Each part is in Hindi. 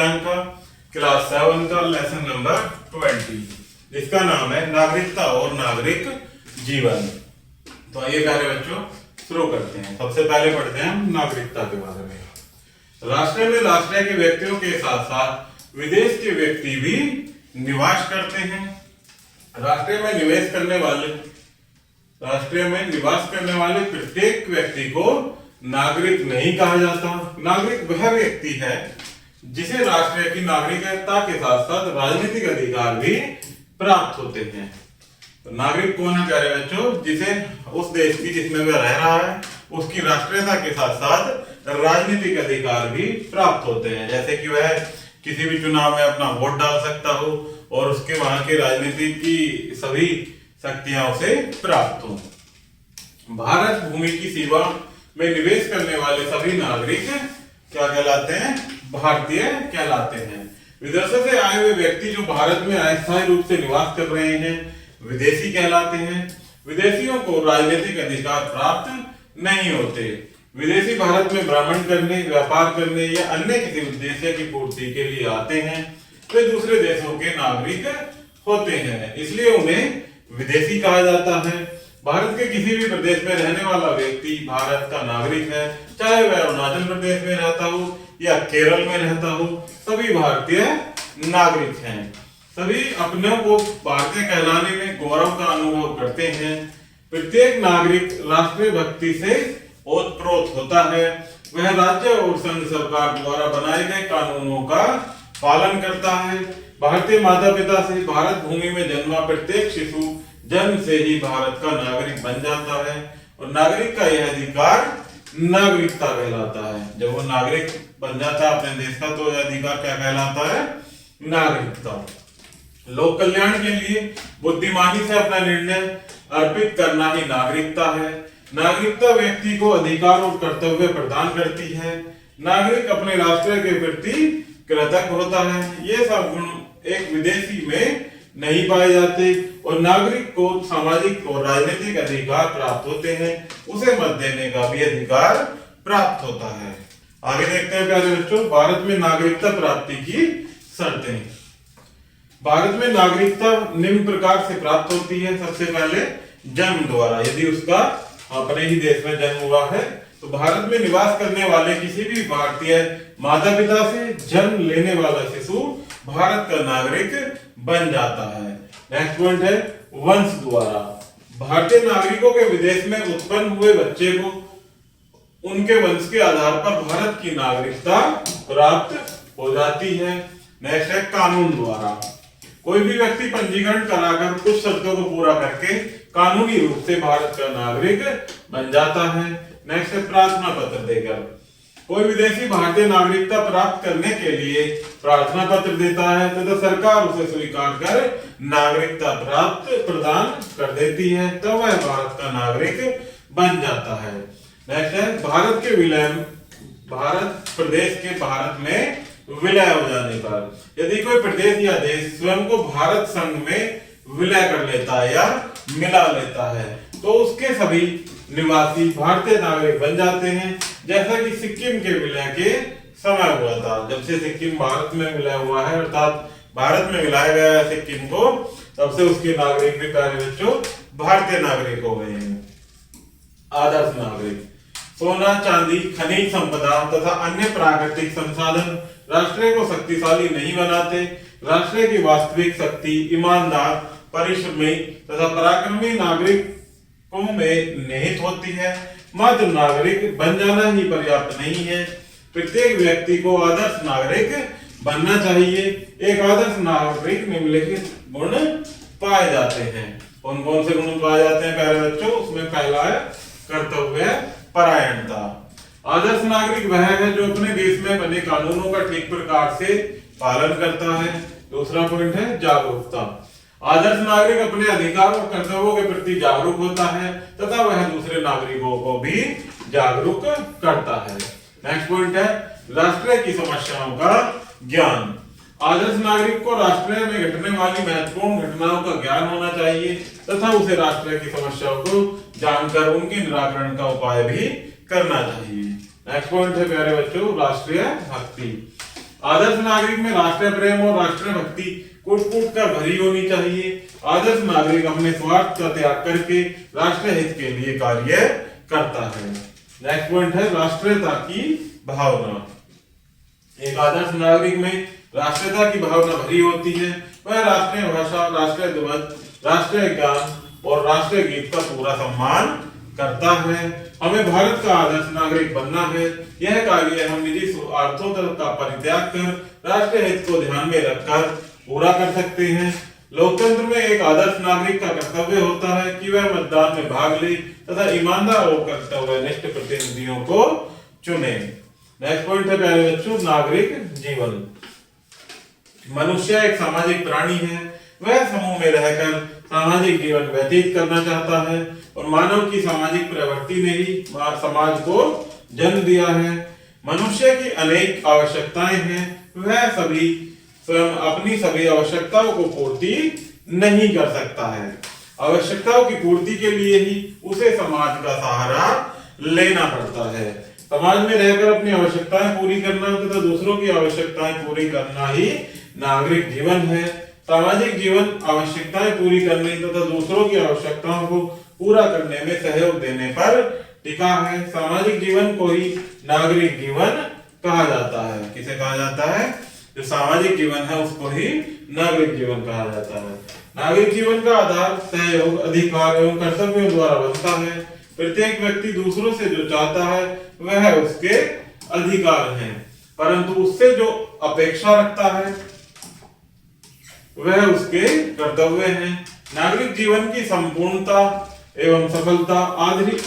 विज्ञान का क्लास 7 का लेसन नंबर 20, जिसका नाम है नागरिकता और नागरिक जीवन। तो आइए प्यारे बच्चों शुरू करते हैं। सबसे पहले पढ़ते हैं हम नागरिकता के बारे में। राष्ट्र में राष्ट्र के व्यक्तियों के साथ साथ विदेश के व्यक्ति भी निवास करते हैं। राष्ट्र में निवास करने वाले प्रत्येक व्यक्ति को नागरिक नहीं कहा जाता। नागरिक वह व्यक्ति है जिसे राष्ट्र की नागरिकता के साथ साथ राजनीतिक अधिकार भी प्राप्त होते हैं। तो नागरिक कौन है प्यारे बच्चों? जिसे उस देश की जिसमें वह रह रहा है उसकी राष्ट्रीयता के साथ साथ राजनीतिक अधिकार भी प्राप्त होते हैं। जैसे कि वह किसी भी चुनाव में अपना वोट डाल सकता हो और उसके वहां की राजनीति की सभी शक्तियां उसे प्राप्त हो। भारत भूमि की सीमा में निवेश करने वाले सभी नागरिक क्या कहलाते हैं? भारतीय कहलाते हैं। विदेशों से आए हुए व्यक्ति जो भारत में अस्थायी रूप से निवास कर रहे हैं विदेशी कहलाते हैं। विदेशियों को राजनीतिक अधिकार प्राप्त नहीं होते। विदेशी भारत में भ्रमण करने, व्यापार करने या अन्य किसी उद्देश्य की पूर्ति के लिए आते हैं। वे दूसरे देशों के नागरिक होते हैं, इसलिए उन्हें विदेशी कहा जाता है। भारत के किसी भी प्रदेश में रहने वाला व्यक्ति भारत का नागरिक है, चाहे वह अरुणाचल प्रदेश में रहता हो या केरल में रहता हो, सभी भारतीय नागरिक हैं। सभी अपने को भारतीय कहलाने में गौरव का अनुभव करते हैं। प्रत्येक नागरिक राष्ट्रीय भक्ति से ओतप्रोत होता है। वह राज्य और संघ सरकार द्वारा बनाए गए कानूनों का पालन करता है। भारतीय माता पिता से भारत भूमि में जन्मा प्रत्येक शिशु जन्म से ही भारत का नागरिक बन जाता है और नागरिक का यह अधिकार नागरिकता कहलाता है। जब वो नागरिक बन जाता है अपने देश का तो यह अधिकार क्या कहलाता है? नागरिकता। लोक कल्याण के लिए बुद्धिमानी से अपना निर्णय अर्पित करना ही नागरिकता है। नागरिकता व्यक्ति को अधिकार और कर्तव्य प्रदान करती है। नागरिक अपने राष्ट्र के प्रति कृतज्ञ होता है। ये सब गुण एक विदेशी में नहीं पाए जाते और नागरिक को सामाजिक और राजनीतिक अधिकार प्राप्त होते हैं। उसे मत देने का भी अधिकार प्राप्त होता है। आगे देखते हैं प्यारे बच्चों, भारत में नागरिकता प्राप्ति की शर्तें। भारत में नागरिकता निम्न प्रकार से प्राप्त होती है। सबसे पहले जन्म द्वारा, यदि उसका अपने ही देश में जन्म हुआ है तो भारत में निवास करने वाले किसी भी भारतीय माता पिता से जन्म लेने वाला शिशु भारत का नागरिक बन जाता है। नेक्स्ट पॉइंट है वंश द्वारा। भारतीय नागरिकों के विदेश में उत्पन्न हुए बच्चे को उनके वंश के आधार पर भारत की नागरिकता प्राप्त हो जाती है। नेक्स्ट है कानून द्वारा। कोई भी व्यक्ति पंजीकरण कराकर कुछ शर्तों को पूरा करके कानूनी रूप से भारत का नागरिक बन जाता है। नेक्स्ट है प्रार्थना पत्र देकर। कोई विदेशी भारतीय नागरिकता प्राप्त करने के लिए प्रार्थना पत्र देता है तथा सरकार उसे स्वीकार कर नागरिकता प्रदान कर देती है, तब वह भारत का नागरिक बन जाता है। नेक्स्ट है भारत प्रदेश के भारत में विलय हो जाने पर। यदि कोई प्रदेश या देश स्वयं को भारत संघ में विलय कर लेता है या मिला लेता है तो उसके सभी निवासी भारतीय नागरिक बन जाते हैं। जैसा कि सिक्किम के विलय के समय हुआ था। जब से सिक्किम भारत में विलय हुआ है अर्थात भारत में मिलाया गया है सिक्किम को, तब से उसके नागरिक भी प्यारे बच्चों भारतीय नागरिक हो गए हैं। आदर्श नागरिक। सोना, चांदी, खनिज संपदा तथा अन्य प्राकृतिक संसाधन राष्ट्र को शक्तिशाली नहीं बनाते। राष्ट्र की वास्तविक शक्ति ईमानदार, परिश्रमी तथा पराक्रमी नागरिकों में निहित होती है। मात्र नागरिक बन जाना ही पर्याप्त नहीं है। प्रत्येक व्यक्ति को आदर्श नागरिक बनना चाहिए। एक आदर्श नागरिक निम्नलिखित गुण पाए जाते हैं। कौन कौन से गुण पाए जाते हैं प्यारे बच्चों? उसमें पहला है कर्तव्य परायणता। आदर्श नागरिक वह है जो अपने देश में बने कानूनों का ठीक प्रकार से पालन करता है। दूसरा पॉइंट है जागरूकता। आदर्श नागरिक अपने अधिकार और कर्तव्यों के प्रति जागरूक होता है तथा वह दूसरे नागरिकों को भी जागरूक करता है। नेक्स्ट पॉइंट है राष्ट्र की समस्याओं का ज्ञान। आदर्श नागरिक को राष्ट्र में घटने वाली महत्वपूर्ण घटनाओं का ज्ञान होना चाहिए तथा उसे राष्ट्र की समस्याओं को जानकर उनके निराकरण का उपाय भी करना चाहिए। नेक्स्ट पॉइंट है प्यारे बच्चों राष्ट्रीय भक्ति। आदर्श नागरिक में राष्ट्र प्रेम और राष्ट्र भक्ति कूट कूट कर भरी होनी चाहिए। आदर्श नागरिक अपने स्वार्थ का त्याग करके राष्ट्र हित के लिए कार्य करता है। नेक्स्ट पॉइंट है राष्ट्रीयता की भावना। एक आदर्श नागरिक में राष्ट्रीयता की भावना भरी होती है। वह राष्ट्रीय भाषा, राष्ट्रीय ध्वज, राष्ट्रीय ज्ञान और राष्ट्रीय गीत का पूरा सम्मान करता है। हमें भारत का आदर्श नागरिक बनना है। यह कार्य हम निजी स्वार्थों का परित्याग कर राष्ट्रीय हित को ध्यान में रखकर पूरा कर सकते हैं। लोकतंत्र में एक आदर्श नागरिक का कर्तव्य होता है कि वह मतदान में भाग ले तथा ईमानदार और कर्तव्यनिष्ठ प्रतिनिधियों को चुने। नेक्स्ट पॉइंट है प्यारे बच्चों नागरिक जीवन। मनुष्य एक सामाजिक प्राणी है। वह समूह में रहकर सामाजिक जीवन व्यतीत करना चाहता है और मानव की सामाजिक प्रवृत्ति ने ही समाज को जन्म दिया है। मनुष्य की अनेक आवश्यकताएं हैं। वह सभी स्वयं अपनी सभी आवश्यकताओं को पूर्ति नहीं कर सकता है। आवश्यकताओं की पूर्ति के लिए ही उसे समाज का सहारा लेना पड़ता है। समाज में रहकर अपनी आवश्यकताएं पूरी करना तथा दूसरों की आवश्यकताएं पूरी करना ही नागरिक जीवन है। सामाजिक जीवन आवश्यकताएं पूरी करने तथा दूसरों की आवश्यकताओं को पूरा करने में सहयोग देने पर टिका है। सामाजिक जीवन को ही नागरिक जीवन कहा जाता है। किसे कहा जाता है? जो सामाजिक जीवन है उसको ही नागरिक जीवन कहा जाता है। नागरिक जीवन का आधार सहयोग, अधिकार एवं कर्तव्यों द्वारा बनता है। प्रत्येक व्यक्ति दूसरों से जो चाहता है वह उसके अधिकार हैं, परंतु उससे जो अपेक्षा रखता है वह उसके कर्तव्य हैं। नागरिक जीवन की संपूर्णता एवं सफलता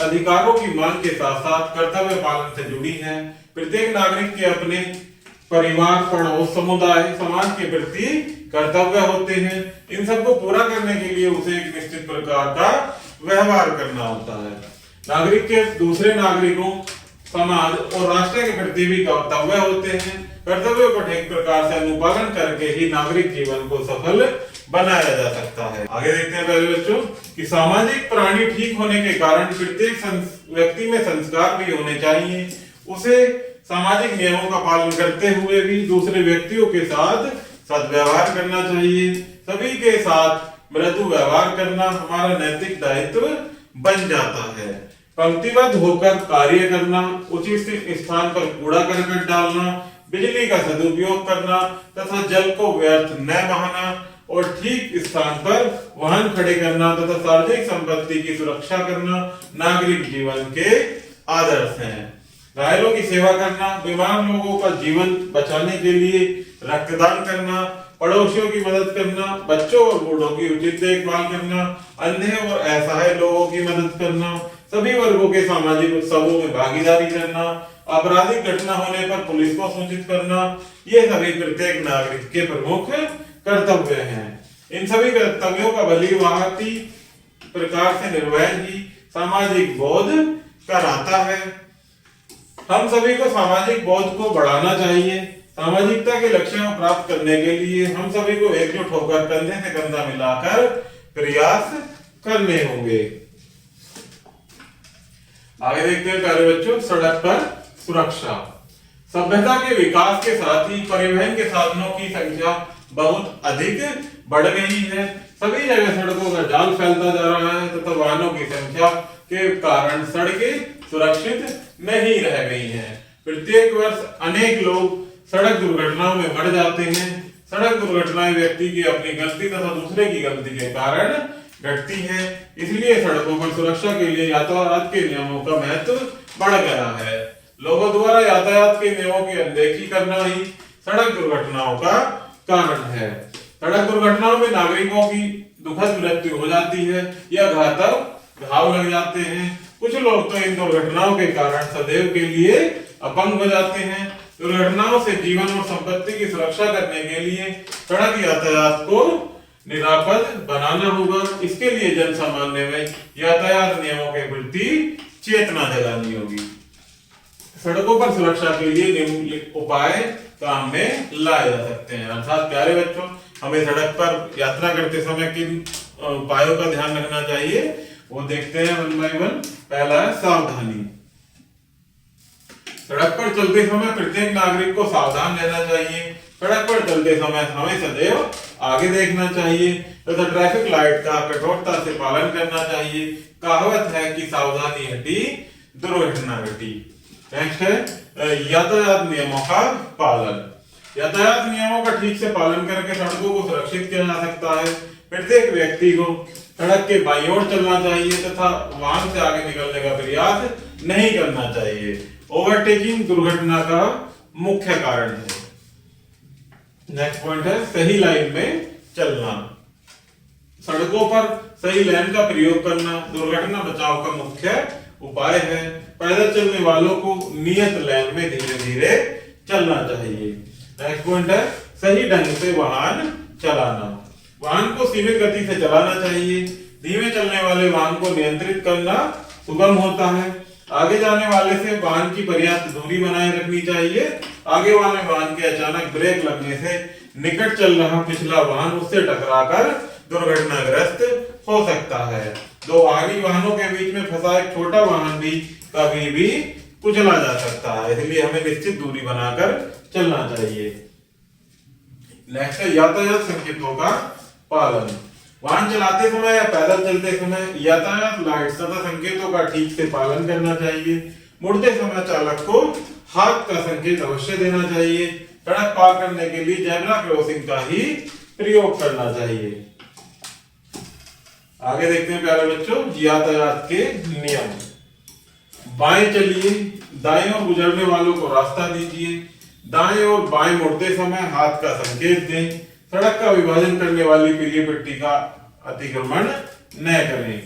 अधिकारों की मांग के साथ साथ कर्तव्य पालन से जुड़ी है। प्रत्येक नागरिक के अपने परिवार, पड़ोस, समुदाय, समाज के प्रति कर्तव्य होते हैं। इन सबको पूरा करने के लिए उसे एक निश्चित प्रकार का व्यवहार करना होता है। नागरिक के दूसरे नागरिकों, समाज और राष्ट्र के प्रति भी कर्तव्य होते हैं। कर्तव्यों का ठीक प्रकार से अनुपालन करके ही नागरिक जीवन को सफल बनाया जा सकता है। आगे देखते हैं पहले बच्चों कि सामाजिक प्राणी ठीक होने के कारण प्रत्येक व्यक्ति में संस्कार भी होने चाहिए। उसे सामाजिक नियमों का पालन करते हुए भी दूसरे व्यक्तियों के साथ सद्व्यवहार करना चाहिए। सभी के साथ मृदु व्यवहार करना हमारा नैतिक दायित्व बन जाता है। पंक्तिबद्ध होकर कार्य करना, उचित स्थान पर कूड़ा करकट डालना, बिजली का सदुपयोग करना तथा जल को व्यर्थ न बहाना और ठीक स्थान पर वाहन खड़े करना तथा सार्वजनिक संपत्ति की सुरक्षा करना नागरिक जीवन के आदर्श हैं। घायलों की सेवा करना, बीमार लोगों का जीवन बचाने के लिए रक्तदान करना, पड़ोसियों की मदद करना, बच्चों और बूढ़ों की उचित देखभाल करना, अंधे और असहाय लोगों की मदद करना, सभी वर्गों के सामाजिक उत्सवों में भागीदारी करना, आपराधिक घटना होने पर पुलिस को सूचित करना, ये सभी प्रत्येक नागरिक के प्रमुख कर्तव्य हैं। इन सभी कर्तव्यों का भलीभांति प्रकार से निर्वहन ही सामाजिक बोध कराता है। हम सभी को सामाजिक बोध को बढ़ाना चाहिए। सामाजिकता के लक्ष्यों को प्राप्त करने के लिए हम सभी को एकजुट होकर कंधे से कंधा मिलाकर प्रयास करने होंगे। आगे देखते हैं प्यारे बच्चों सड़क पर सुरक्षा। सभ्यता के विकास के साथ ही परिवहन के साधनों की संख्या बहुत अधिक बढ़ गई है। सभी जगह सड़कों का जाल फैलता जा रहा है तथा वाहनों की संख्या के कारण सड़कें सुरक्षित नहीं रह गई हैं। प्रत्येक वर्ष अनेक लोग सड़क दुर्घटनाओं में मर जाते हैं। सड़क दुर्घटनाएं व्यक्ति की अपनी गलती तथा दूसरे की गलती के कारण घटती है। इसलिए सड़कों पर सुरक्षा के लिए यातायात के नियमों का महत्व बढ़ गया है। लोगों द्वारा यातायात के नियमों की अनदेखी करना ही सड़क दुर्घटनाओं का कारण है। सड़क दुर्घटनाओं में नागरिकों की दुखद मृत्यु हो जाती है या घातक घाव लग जाते हैं। कुछ लोग तो इन दुर्घटनाओं के कारण सदैव के लिए अपंग हो जाते हैं। दुर्घटनाओं से जीवन और संपत्ति की सुरक्षा करने के लिए सड़क यातायात को निरापद बनाना होगा। इसके लिए जन सामान्य में यातायात नियमों के प्रति चेतना जगानी होगी। सड़कों पर सुरक्षा के लिए निम्नलिखित उपाय काम में लाए जा सकते हैं। अर्थात प्यारे बच्चों, हमें सड़क पर यात्रा करते समय किन उपायों का ध्यान रखना चाहिए वो देखते हैं वन बाय वन। पहला है सावधानी। सड़क पर चलते समय प्रत्येक नागरिक को सावधान रहना चाहिए। सड़क पर चलते समय हमें सदैव आगे देखना चाहिए तथा ट्रैफिक लाइट का कठोरता से पालन करना चाहिए। कहावत है कि सावधानी हटी दुर्घटना घटी। नेक्स्ट है यातायात नियमों का पालन। यातायात नियमों का ठीक से पालन करके सड़कों को सुरक्षित किया जा सकता है। प्रत्येक व्यक्ति को सड़क के बाईं ओर चलना चाहिए तथा वाहन से आगे निकलने का प्रयास नहीं करना चाहिए। ओवरटेकिंग दुर्घटना का मुख्य कारण है। नेक्स्ट पॉइंट है सही लाइन में चलना। सड़कों पर सही लाइन का प्रयोग करना दुर्घटना बचाव का मुख्य उपाय है। पैदल चलने वालों को नियत लाइन में धीरे धीरे चलना चाहिए। नेक्स्ट पॉइंट है सही ढंग से वाहन चलाना। वाहन को सीमित गति से चलाना चाहिए। धीमे चलने वाले वाहन को नियंत्रित करना सुगम होता है। आगे जाने वाले से वाहन की पर्याप्त दूरी बनाए रखनी चाहिए। आगे वाले वाहन के अचानक ब्रेक लगने से निकट चल रहा पिछला वाहन उससे टकराकर दुर्घटनाग्रस्त हो सकता है। दो आगे वाहनों के बीच में फंसा एक छोटा वाहन भी कभी भी कुचला जा सकता है, इसलिए हमें निश्चित दूरी बनाकर चलना चाहिए। नेक्स्ट है यातायात संकेतों का पालन। वाहन चलाते समय या पैदल चलते समय यातायात लाइट्स तथा संकेतों का ठीक से पालन करना चाहिए। मुड़ते समय चालक को हाथ का संकेत अवश्य देना चाहिए। सड़क पार करने के लिए जेब्रा क्रॉसिंग का ही प्रयोग करना चाहिए। आगे देखते हैं प्यारे बच्चों यातायात के नियम। बाएं चलिए, दाएं ओर गुजरने वालों को रास्ता दीजिए। दाएं और बाएं मुड़ते समय हाथ का संकेत दें। सड़क का विभाजन करने वाली पीली पट्टी का अतिक्रमण न करें।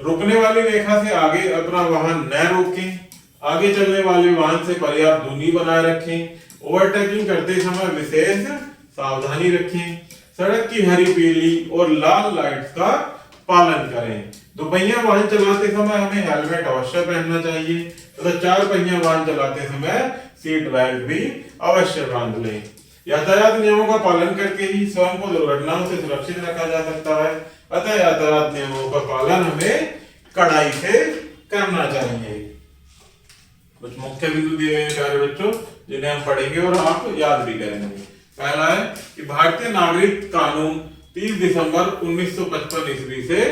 रुकने वाली रेखा से आगे अपना वाहन न रोकें। आगे चलने वाले वाहन से पर्याप्त दूरी बनाए रखें। ओवरटेकिंग करते समय विशेष सावधानी रखें। सड़क की हरी, पीली और लाल लाइट्स का पालन करें। दोपहिया वाहन चलाते समय हमें हेलमेट अवश्य पहनना चाहिए तथा चार पहिया वाहन चलाते समय सीट बेल्ट भी अवश्य बांध लें। यातायात नियमों का पालन करके ही स्वयं को दुर्घटनाओं से सुरक्षित रखा जा सकता है। अतः यातायात नियमों का पालन हमें कड़ाई से करना चाहिए। कुछ मुख्य बिंदु दिए गए हैं प्यारे बच्चों जिन्हें हम पढ़ेंगे और आप याद भी करेंगे। पहला है कि भारतीय नागरिक कानून 30 दिसंबर 1955 ईस्वी से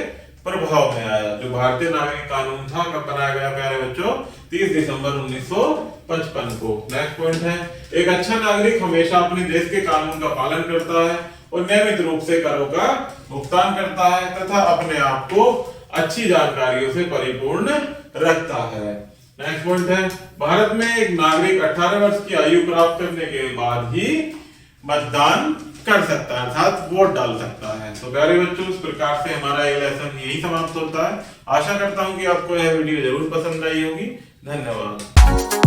प्रभाव में आया। जो भारतीय नागरिक कानून था कब बनाया गया प्यारे बच्चों? 30 दिसंबर 1955 को। नेक्स्ट पॉइंट है एक अच्छा नागरिक हमेशा अपने देश के कानून का पालन करता है और नियमित रूप से करों का भुगतान करता है तथा अपने आप को अच्छी जानकारियों से परिपूर्ण रखता है। नेक्स्ट पॉइंट है भारत में एक नागरिक 18 वर्ष की आयु प्राप्त करने के बाद ही मतदान कर सकता है अर्थात वोट डाल सकता है। तो प्यारे बच्चों इस प्रकार से हमारा ये लेसन यही समाप्त होता है। आशा करता हूं कि आपको यह वीडियो जरूर पसंद आई होगी। धन्यवाद।